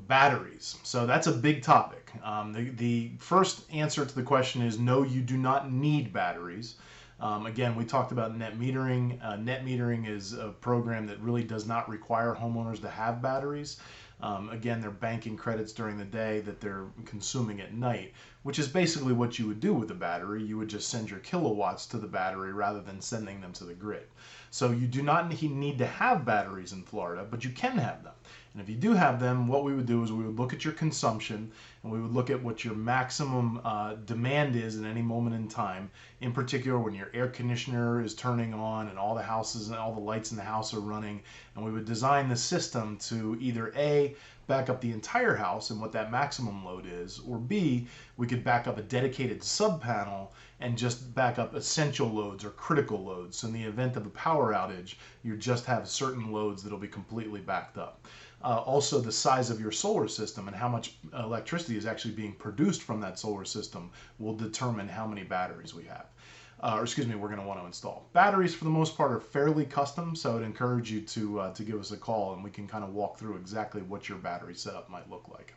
Batteries. So that's a big topic. The first answer to the question is no, you do not need batteries. Again, we talked about net metering. Net metering is a program that really does not require homeowners to have batteries. Again, they're banking credits during the day that they're consuming at night, which is basically what you would do with a battery. You would just send your kilowatts to the battery rather than sending them to the grid. So you do not need to have batteries in Florida, but you can have them. And if you do have them, what we would do is we would look at your consumption and we would look at what your maximum demand is at any moment in time. In particular, when your air conditioner is turning on and all the houses and all the lights in the house are running, and we would design the system to either A, back up the entire house and what that maximum load is, or B, we could back up a dedicated sub panel and just back up essential loads or critical loads. So in the event of a power outage, you just have certain loads that'll be completely backed up. Also, the size of your solar system and how much electricity is actually being produced from that solar system will determine how many batteries we have. Or excuse me, we're going to want to install. Batteries, for the most part, are fairly custom, so I'd encourage you to give us a call and we can kind of walk through exactly what your battery setup might look like.